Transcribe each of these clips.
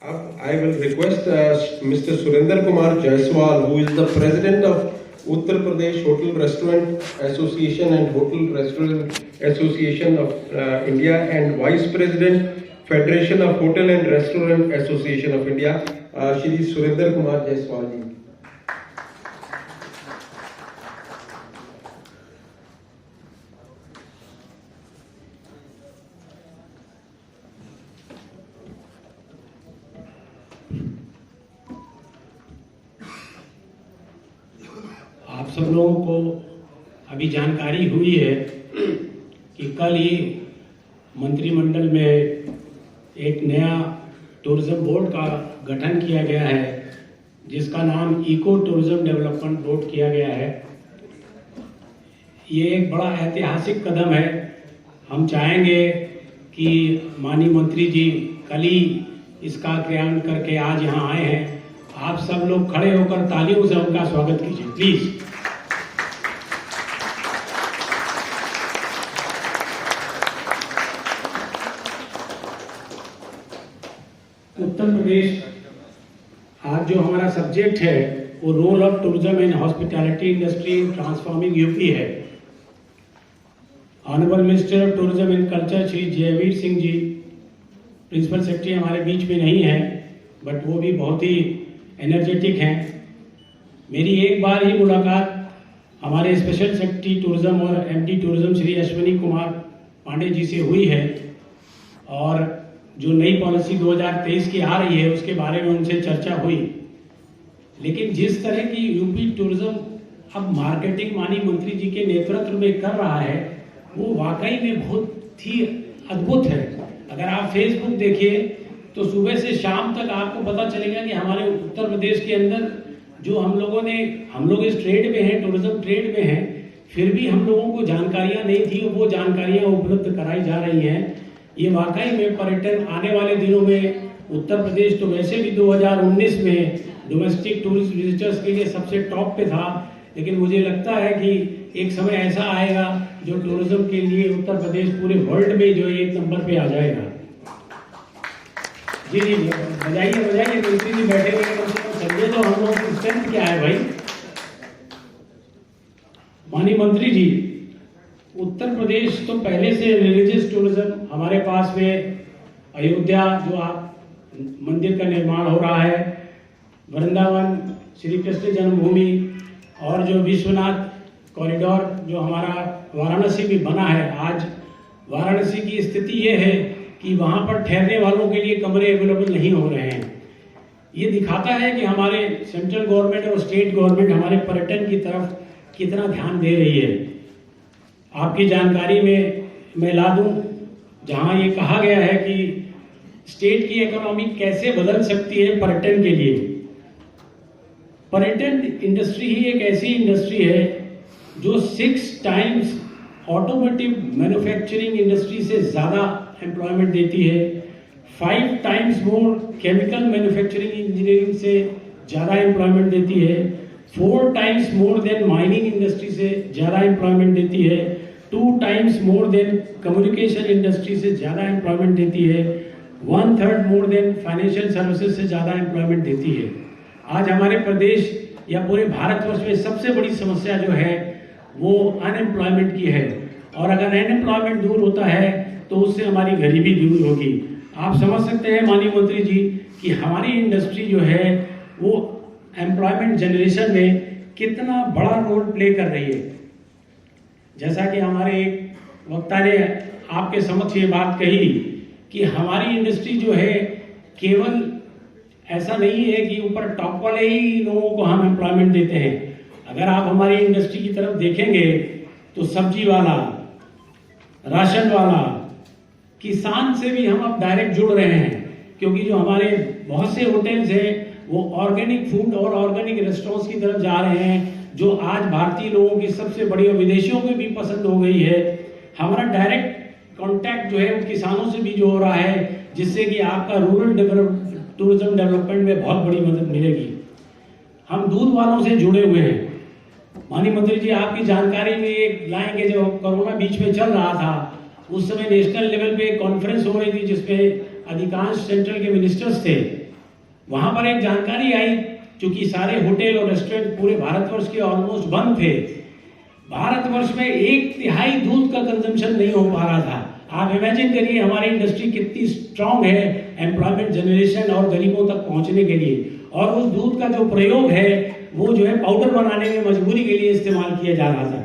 I will request Mr. Surinder Kumar Jaiswal, who is the president of Uttar Pradesh Hotel Restaurant Association and Hotel Restaurant Association of India and Vice President Federation of Hotel and Restaurant Association of India, Shri Surinder Kumar Jaiswal ji. आप सब लोगों को अभी जानकारी हुई है कि कल ही मंत्रिमंडल में एक नया टूरिज्म बोर्ड का गठन किया गया है, जिसका नाम इको टूरिज्म डेवलपमेंट बोर्ड किया गया है। ये एक बड़ा ऐतिहासिक कदम है। हम चाहेंगे कि माननीय मंत्री जी कल ही इसका क्रियान्वयन करके आज यहाँ आए हैं। आप सब लोग खड़े होकर तालियों से उनका स्वागत कीजिए प्लीज। उत्तर प्रदेश आज जो हमारा सब्जेक्ट है वो role of tourism and hospitality industry in transforming UP है। Honourable minister of tourism and culture Shri Jaiveer Singh ji, principal secretary हमारे बीच में नहीं है, बट वो भी बहुत ही एनर्जेटिक हैं। मेरी एक बार ही मुलाकात हमारे स्पेशल सेक्रेटरी टूरिज्म और एमडी टूरिज्म श्री अश्विनी कुमार पांडे जी से हुई है, और जो नई पॉलिसी 2023 की आ रही है उसके बारे में उनसे चर्चा हुई। लेकिन जिस तरह की यूपी टूरिज्म अब मार्केटिंग माननीय मंत्री जी के नेतृत्व में कर रहा है वो वाकई में बहुत ही अद्भुत है। अगर आप फेसबुक देखिए तो सुबह से शाम तक आपको पता चलेगा कि हमारे उत्तर प्रदेश के अंदर जो हम लोग इस ट्रेड में हैं, टूरिज्म ट्रेड में हैं, फिर भी हम लोगों को जानकारियां नहीं थी, वो जानकारियां उपलब्ध कराई जा रही हैं। ये वाकई में पर्यटन आने वाले दिनों में उत्तर प्रदेश तो वैसे भी 2019 में डोमेस्टिक टूरिस्ट विजिटर्स के लिए सबसे टॉप पे था, लेकिन मुझे लगता है कि एक समय ऐसा आएगा जो टूरिज्म के लिए उत्तर प्रदेश पूरे वर्ल्ड में जो एक नंबर पे आ जाएगा। जी जी बजाइए बजाइए, मंत्री जी बैठे हुए कम से कम समझे तो हम लोगों की स्ट्रेंथ क्या है भाई। माननीय मंत्री जी, उत्तर प्रदेश तो पहले से रिलीजियस टूरिज्म हमारे पास में अयोध्या जो आप मंदिर का निर्माण हो रहा है, वृंदावन श्री कृष्ण जन्मभूमि, और जो विश्वनाथ कॉरिडोर जो हमारा वाराणसी में बना है। आज वाराणसी की स्थिति ये है कि वहां पर ठहरने वालों के लिए कमरे अवेलेबल नहीं हो रहे हैं। ये दिखाता है कि हमारे सेंट्रल गवर्नमेंट और स्टेट गवर्नमेंट हमारे पर्यटन की तरफ कितना ध्यान दे रही है। आपकी जानकारी में मैं ला दूं, जहां ये कहा गया है कि स्टेट की इकोनॉमी कैसे बदल सकती है पर्यटन के लिए। पर्यटन इंडस्ट्री ही एक ऐसी इंडस्ट्री है जो 6 टाइम्स ऑटोमोटिव मैन्युफैक्चरिंग इंडस्ट्री से ज्यादा एम्प्लॉयमेंट देती है, 5 times more chemical manufacturing engineering से ज्यादा एम्प्लॉयमेंट देती है, 4 times more than mining industry से ज्यादा एम्प्लॉयमेंट देती है, 2 times more than communication industry से ज्यादा एम्प्लॉयमेंट देती है, 1/3 मोर देन फाइनेंशियल सर्विसेज से ज्यादा एम्प्लॉयमेंट देती है। आज हमारे प्रदेश या पूरे भारतवर्ष में सबसे बड़ी समस्या जो है वो अनएम्प्लॉयमेंट की है, और अगर अनएम्प्लॉयमेंट दूर होता है तो उससे हमारी गरीबी दूर होगी। आप समझ सकते हैं माननीय मंत्री जी कि हमारी इंडस्ट्री जो है वो एम्प्लॉयमेंट जनरेशन में कितना बड़ा रोल प्ले कर रही है। जैसा कि हमारे एक वक्ता ने आपके समक्ष ये बात कही कि हमारी इंडस्ट्री जो है केवल ऐसा नहीं है कि ऊपर टॉप वाले ही लोगों को हम एम्प्लॉयमेंट देते हैं। अगर आप हमारी इंडस्ट्री की तरफ देखेंगे तो सब्जी वाला, राशन वाला, किसान से भी हम अब डायरेक्ट जुड़ रहे हैं, क्योंकि जो हमारे बहुत से होटल्स हैं वो ऑर्गेनिक फूड और ऑर्गेनिक रेस्टोरेंट्स की तरफ जा रहे हैं, जो आज भारतीय लोगों की सबसे बड़ी और विदेशियों को भी पसंद हो गई है। हमारा डायरेक्ट कांटेक्ट जो है वो किसानों से भी जो हो रहा है, जिससे कि आपका रूरल टूरिज्म डेवलपमेंट में बहुत बड़ी मदद मिलेगी। हम दूध वालों से जुड़े हुए हैं। माननीय मंत्री जी, आपकी जानकारी में एक लाएंगे, जब कोरोना बीच में चल रहा था उस समय नेशनल लेवल पे एक कॉन्फ्रेंस हो रही थी जिसपे अधिकांश सेंट्रल के मिनिस्टर्स थे, वहां पर एक जानकारी आई, चूंकि सारे होटल और रेस्टोरेंट पूरे भारतवर्ष के ऑलमोस्ट बंद थे, भारतवर्ष में 1/3 दूध का कंजम्पशन नहीं हो पा रहा था। आप इमेजिन करिए हमारी इंडस्ट्री कितनी स्ट्रांग है एम्प्लॉयमेंट जनरेशन और गरीबों तक पहुंचने के लिए। और उस दूध का जो प्रयोग है वो जो है पाउडर बनाने में मजबूरी के लिए इस्तेमाल किया जा रहा था।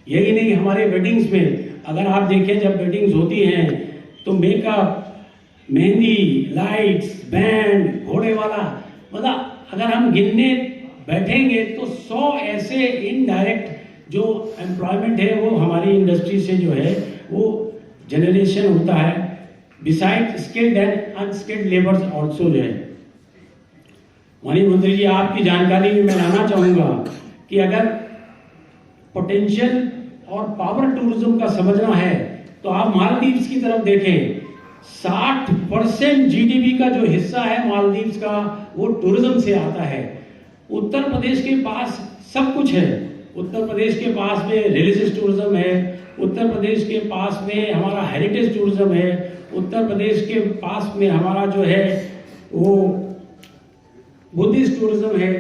यही नहीं, हमारे वेडिंग्स में अगर आप देखें, जब वेडिंग्स होती हैं तो मेकअप, मेहंदी, लाइट्स, बैंड, घोड़े वाला, मतलब अगर हम गिनने बैठेंगे तो 100 ऐसे इनडायरेक्ट जो एम्प्लॉयमेंट है वो हमारी इंडस्ट्री से जो है वो जनरेशन होता है, beside skilled and unskilled labours also जो है। माननीय मंत्री जी, आपकी जानकारी में मैं लाना चाहूंगा कि अगर पोटेंशियल और पावर टूरिज्म का समझना है तो आप मालदीव्स की तरफ देखें। 60% जीडीपी का जो हिस्सा है मालदीव्स का वो टूरिज्म से आता है। उत्तर प्रदेश के पास सब कुछ है। उत्तर प्रदेश के पास में रिलीजियस टूरिज्म है, उत्तर प्रदेश के पास में हमारा हेरिटेज टूरिज्म है, उत्तर प्रदेश के पास में हमारा जो है वो बुद्धिस्ट टूरिज्म है।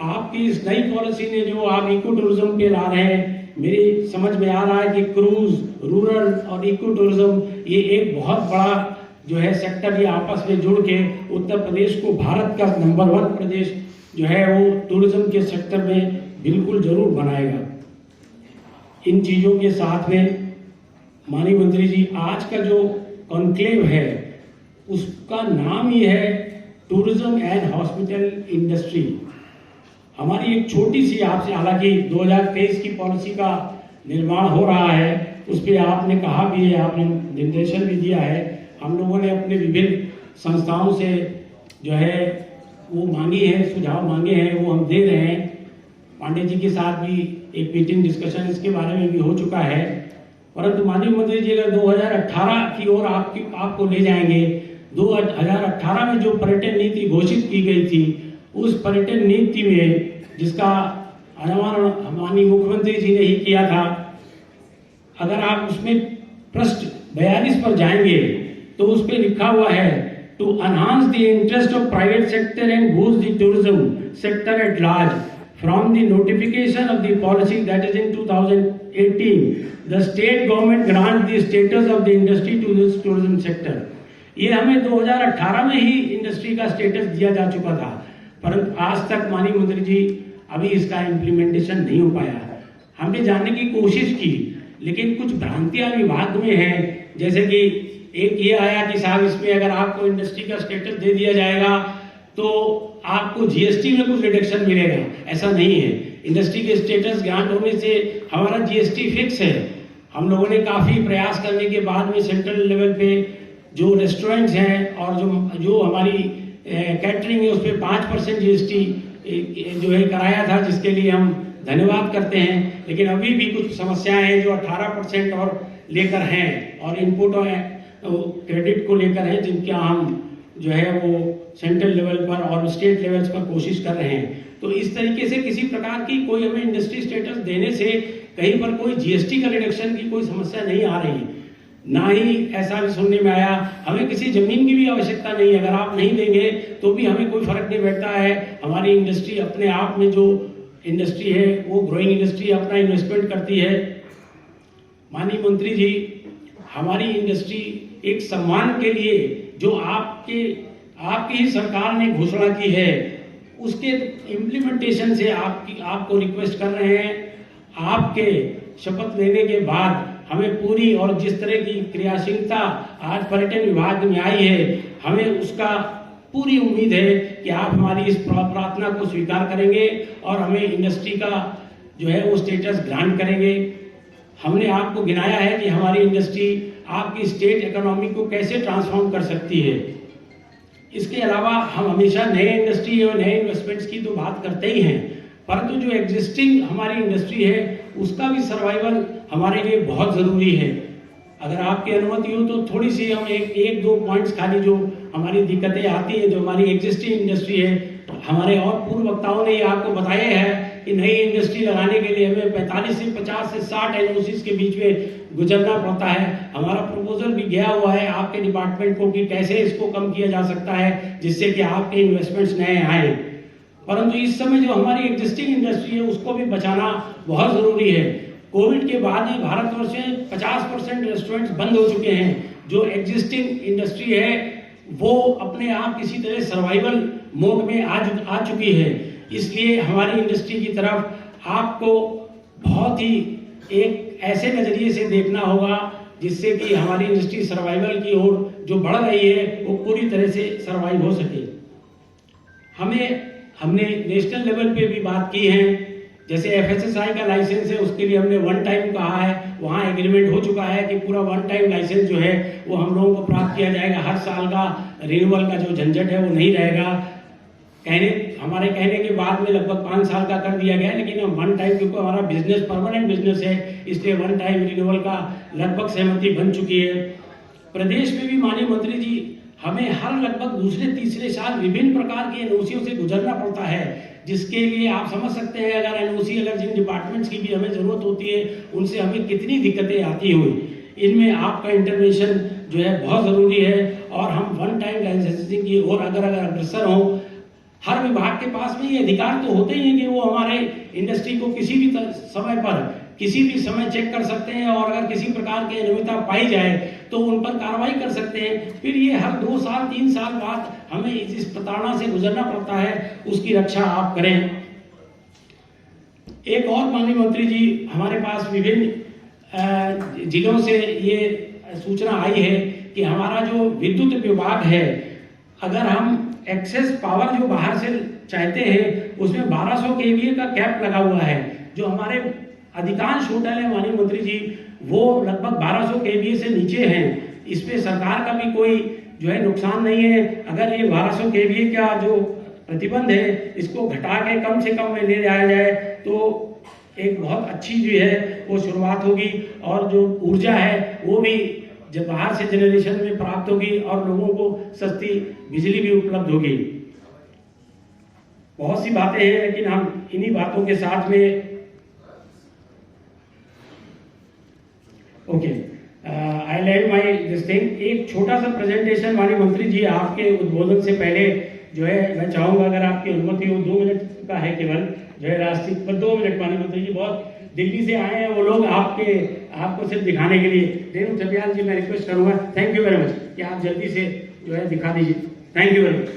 आपकी इस नई पॉलिसी ने जो आप इको टूरिज्म पे ला रहे हैं, मेरी समझ में आ रहा है कि क्रूज, रूरल और इको टूरिज्म ये एक बहुत बड़ा जो है सेक्टर, ये आपस में जुड़ के उत्तर प्रदेश को भारत का नंबर 1 प्रदेश जो है वो टूरिज्म के सेक्टर में बिल्कुल जरूर बनाएगा। इन चीजों के साथ में माननीय मंत्री जी, आज का जो कॉन्क्लेव है उसका नाम ही है टूरिज्म एंड हॉस्पिटल इंडस्ट्री। हमारी एक छोटी सी आपसे, हालांकि 2023 की पॉलिसी का निर्माण हो रहा है, उस पर आपने कहा भी है, आपने निर्देशन भी दिया है। हम लोगों ने अपने विभिन्न संस्थाओं से जो है वो मांगी है, सुझाव मांगे हैं, वो हम दे रहे हैं। पांडे जी के साथ भी एक मीटिंग डिस्कशन इसके बारे में भी हो चुका है। परंतु माननीय मंत्री जी, अगर 2018 की ओर आपको ले जाएंगे, 2018 में जो पर्यटन नीति घोषित की गई थी, उस पर्यटन नीति में जिसका अनुमान माननीय मुख्यमंत्री जी ने ही किया था, अगर आप उसमें पृष्ठ 42 पर जाएंगे तो उस पर लिखा हुआ है to enhance the interest of private sector and boost the tourism sector at large from the notification of the policy that is in 2018 the state government grant the status of the industry to this tourism sector. ये हमें 2018 में ही industry का status दिया जा चुका था, परंतु आज तक माननीय मंत्री जी अभी इसका इम्प्लीमेंटेशन नहीं हो पाया। हमने जानने की कोशिश की, लेकिन कुछ भ्रांतियां विभाग में हैं, जैसे कि एक ये आया कि साहब इसमें अगर आपको इंडस्ट्री का स्टेटस दे दिया जाएगा तो आपको जीएसटी में कुछ रिडक्शन मिलेगा। ऐसा नहीं है। इंडस्ट्री के स्टेटस ग्रांट होने से हमारा जीएसटी फिक्स है। हम लोगों ने काफी प्रयास करने के बाद में सेंट्रल लेवल पे जो रेस्टोरेंट्स हैं और जो हमारी कैटरिंग है उस पर 5% जीएसटी जो है कराया था, जिसके लिए हम धन्यवाद करते हैं। लेकिन अभी भी कुछ समस्याएं हैं जो 18% और लेकर हैं, और इनपुट और क्रेडिट को लेकर हैं, जिनका हम जो है वो सेंट्रल लेवल पर और स्टेट लेवल्स पर कोशिश कर रहे हैं। तो इस तरीके से किसी प्रकार की कोई हमें इंडस्ट्री स्टेटस देने से कहीं पर कोई जीएसटी का रिडक्शन की कोई समस्या नहीं आ रही, ना ही ऐसा भी सुनने में आया हमें किसी जमीन की भी आवश्यकता नहीं है। अगर आप नहीं देंगे तो भी हमें कोई फर्क नहीं पड़ता है। हमारी इंडस्ट्री अपने आप में जो इंडस्ट्री है वो ग्रोइंग इंडस्ट्री अपना इन्वेस्टमेंट करती है। माननीय मंत्री जी, हमारी इंडस्ट्री एक सम्मान के लिए जो आपकी ही सरकार ने घोषणा की है, उसके इम्प्लीमेंटेशन से आपको रिक्वेस्ट कर रहे हैं। आपके शपथ लेने के बाद हमें पूरी और जिस तरह की क्रियाशीलता आज पर्यटन विभाग में आई है, हमें उसका पूरी उम्मीद है कि आप हमारी इस प्रार्थना को स्वीकार करेंगे और हमें इंडस्ट्री का जो है वो स्टेटस ग्रांट करेंगे। हमने आपको गिनाया है कि हमारी इंडस्ट्री आपकी स्टेट इकोनॉमी को कैसे ट्रांसफॉर्म कर सकती है। इसके अलावा हम हमेशा नए इंडस्ट्री और नए इन्वेस्टमेंट्स की तो बात करते ही हैं, परंतु जो एग्जिस्टिंग हमारी इंडस्ट्री है उसका भी सर्वाइवल हमारे लिए बहुत जरूरी है। अगर आपकी अनुमति हो तो थोड़ी सी हम एक दो पॉइंट्स खाली जो हमारी दिक्कतें आती है, जो हमारी एग्जिस्टिंग इंडस्ट्री है, हमारे और पूर्व वक्ताओं ने ये आपको बताया है कि नई इंडस्ट्री लगाने के लिए हमें 45 से 50 से 60 एनओसीज के बीच में गुजरना पड़ता है। हमारा प्रपोजल भी गया हुआ है आपके डिपार्टमेंट को कि कैसे इसको कम किया जा सकता है जिससे कि आपके इन्वेस्टमेंट्स नए आए। परंतु इस समय जो हमारी एग्जिस्टिंग इंडस्ट्री है उसको भी बचाना बहुत जरूरी है। कोविड के बाद ही भारतवर्ष में 50% रेस्टोरेंट्स बंद हो चुके हैं। जो एग्जिस्टिंग इंडस्ट्री है वो अपने आप किसी तरह सर्वाइवल मोड में आ चुकी है। इसलिए हमारी इंडस्ट्री की तरफ आपको बहुत ही एक ऐसे नजरिए से देखना होगा जिससे कि हमारी इंडस्ट्री सर्वाइवल की ओर जो बढ़ रही है वो पूरी तरह से सर्वाइव हो सके। हमने नेशनल लेवल पे भी बात की है, जैसे एफएसएसआई का लाइसेंस है उसके लिए हमने वन टाइम कहा है, वहाँ एग्रीमेंट हो चुका है कि पूरा वन टाइम लाइसेंस जो है वो हम लोगों को प्राप्त किया जाएगा। हर साल का रिन्यूअल का जो झंझट है वो नहीं रहेगा। हमारे कहने के बाद में लगभग 5 साल का कर दिया गया है, लेकिन हम वन टाइम, क्योंकि हमारा बिजनेस परमानेंट बिजनेस है, इसलिए वन टाइम रिन्यूअल का लगभग सहमति बन चुकी है। प्रदेश में भी माननीय मंत्री जी हमें हर लगभग दूसरे तीसरे साल विभिन्न प्रकार के एनओसीओं से गुजरना पड़ता है, जिसके लिए आप समझ सकते हैं अगर एनओसी अगर जिन डिपार्टमेंट्स की भी हमें जरूरत होती है उनसे हमें कितनी दिक्कतें आती हुई। इनमें आपका इंटरवेंशन जो है बहुत जरूरी है और हम वन टाइम लाइसेंसिंग की ओर अगर अग्रसर हों। हर विभाग के पास में ये अधिकार तो होते ही हैं कि वो हमारे इंडस्ट्री को किसी भी समय पर किसी भी समय चेक कर सकते हैं और अगर किसी प्रकार की अनियमितता पाई जाए तो उन पर कार्रवाई कर सकते हैं। फिर ये हर 2 साल 3 साल बाद हमें इस प्रताड़ना से गुजरना पड़ता है, उसकी रक्षा आप करें। एक और माननीय मंत्री जी हमारे पास विभिन्न जिलों से ये सूचना आई है कि हमारा जो विद्युत विभाग है, अगर हम एक्सेस पावर जो बाहर से चाहते हैं उसमें 1200 केवीए का कैप लगा हुआ है। जो हमारे अधिकांश होटल है माननीय मंत्री जी वो लगभग 1200 केवीए से नीचे हैं। इस पे सरकार का भी कोई जो है नुकसान नहीं है। अगर ये 1200 केवीए का जो प्रतिबंध है इसको घटा के कम से कम में ले जाया जाए तो एक बहुत अच्छी जो है वो शुरुआत होगी और जो ऊर्जा है वो भी जब बाहर से जनरेशन में प्राप्त होगी और लोगों को सस्ती बिजली भी उपलब्ध होगी। बहुत सी बातें हैं लेकिन हम इन्हीं बातों के साथ में आई लैंड माई दिस थिंग। एक छोटा सा प्रेजेंटेशन माननीय मंत्री जी आपके उद्बोधन से पहले जो है मैं चाहूंगा अगर आपकी अनुमति हो 2 मिनट का है केवल जो है राष्ट्रीय पर 2 मिनट माननीय मंत्री जी बहुत दिल्ली से आए हैं वो लोग आपको सिर्फ दिखाने के लिए। रेणु छबियाल जी मैं रिक्वेस्ट करूंगा, थैंक यू वेरी मच कि आप जल्दी से जो है दिखा दीजिए। Thank you very much.